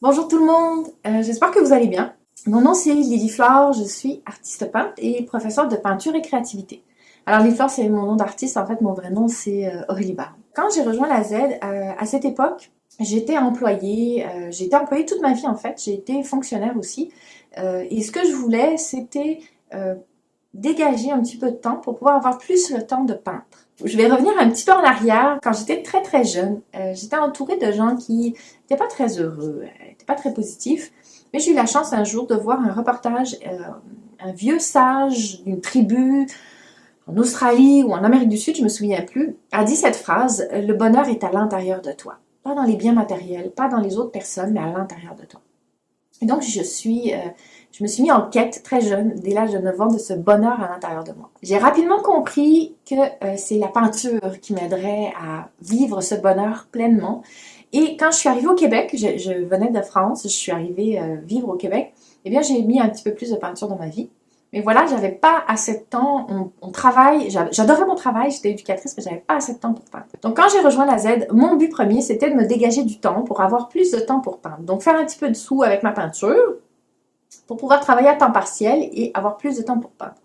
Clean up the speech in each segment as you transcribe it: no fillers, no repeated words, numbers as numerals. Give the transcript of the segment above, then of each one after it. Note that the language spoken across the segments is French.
Bonjour tout le monde, j'espère que vous allez bien. Mon nom c'est Lily Flore, je suis artiste peintre et professeure de peinture et créativité. Alors Lily Flore c'est mon nom d'artiste, en fait mon vrai nom c'est Aurélie Baron. Quand j'ai rejoint la Z, à cette époque, j'étais employée toute ma vie en fait, j'ai été fonctionnaire aussi. Et ce que je voulais c'était dégager un petit peu de temps pour pouvoir avoir plus le temps de peindre. Je vais revenir un petit peu en arrière. Quand j'étais très jeune, j'étais entourée de gens qui n'étaient pas très heureux, n'étaient pas très positifs. Mais j'ai eu la chance un jour de voir un reportage, un vieux sage d'une tribu en Australie ou en Amérique du Sud, je me souviens plus, a dit cette phrase: le bonheur est à l'intérieur de toi. Pas dans les biens matériels, pas dans les autres personnes, mais à l'intérieur de toi. Et donc, je me suis mis en quête très jeune, dès l'âge de 9 ans, de ce bonheur à l'intérieur de moi. J'ai rapidement compris que c'est la peinture qui m'aiderait à vivre ce bonheur pleinement. Et quand je suis arrivée au Québec, je venais de France, je suis arrivée vivre au Québec, eh bien, j'ai mis un petit peu plus de peinture dans ma vie. Mais voilà, j'avais pas assez de temps, on travaille, j'adorais mon travail, j'étais éducatrice, mais j'avais pas assez de temps pour peindre. Donc quand j'ai rejoint la Z, mon but premier, c'était de me dégager du temps pour avoir plus de temps pour peindre. Donc faire un petit peu de sous avec ma peinture, pour pouvoir travailler à temps partiel et avoir plus de temps pour peindre.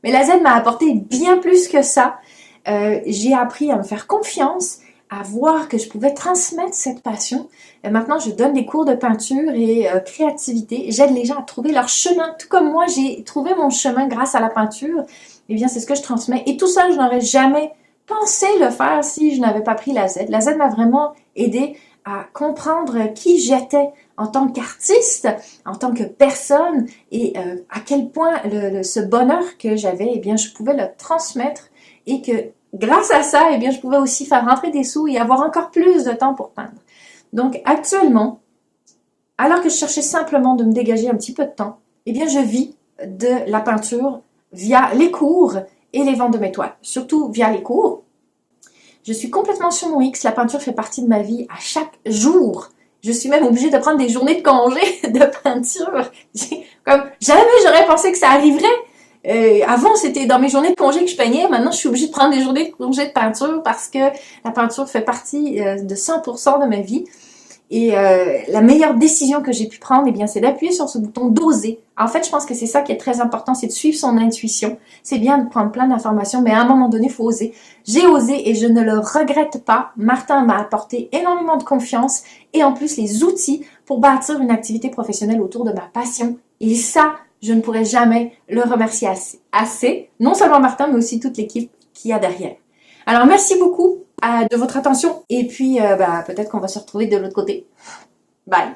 Mais la Z m'a apporté bien plus que ça. J'ai appris à me faire confiance, à voir que je pouvais transmettre cette passion. Maintenant, je donne des cours de peinture et créativité. J'aide les gens à trouver leur chemin. Tout comme moi, j'ai trouvé mon chemin grâce à la peinture. Eh bien, c'est ce que je transmets. Et tout ça, je n'aurais jamais pensé le faire si je n'avais pas pris la Z. La Z m'a vraiment aidé à comprendre qui j'étais en tant qu'artiste, en tant que personne, et à quel point ce bonheur que j'avais, eh bien, je pouvais le transmettre, et que grâce à ça, eh bien, je pouvais aussi faire rentrer des sous et avoir encore plus de temps pour peindre. Donc actuellement, alors que je cherchais simplement de me dégager un petit peu de temps, eh bien, je vis de la peinture via les cours et les ventes de mes toiles, surtout via les cours. Je suis complètement sur mon X, la peinture fait partie de ma vie à chaque jour. Je suis même obligée de prendre des journées de congé de peinture. Comme jamais j'aurais pensé que ça arriverait. Avant, c'était dans mes journées de congé que je peignais. Maintenant, je suis obligée de prendre des journées de congé de peinture parce que la peinture fait partie de 100% de ma vie. Et la meilleure décision que j'ai pu prendre, eh bien, c'est d'appuyer sur ce bouton d'oser. En fait, je pense que c'est ça qui est très important, c'est de suivre son intuition. C'est bien de prendre plein d'informations, mais à un moment donné, il faut oser. J'ai osé et je ne le regrette pas. Martin m'a apporté énormément de confiance et en plus les outils pour bâtir une activité professionnelle autour de ma passion. Et ça, je ne pourrais jamais le remercier assez. Non seulement Martin, mais aussi toute l'équipe qu'il y a derrière. Alors, merci beaucoup de votre attention et puis peut-être qu'on va se retrouver de l'autre côté. Bye!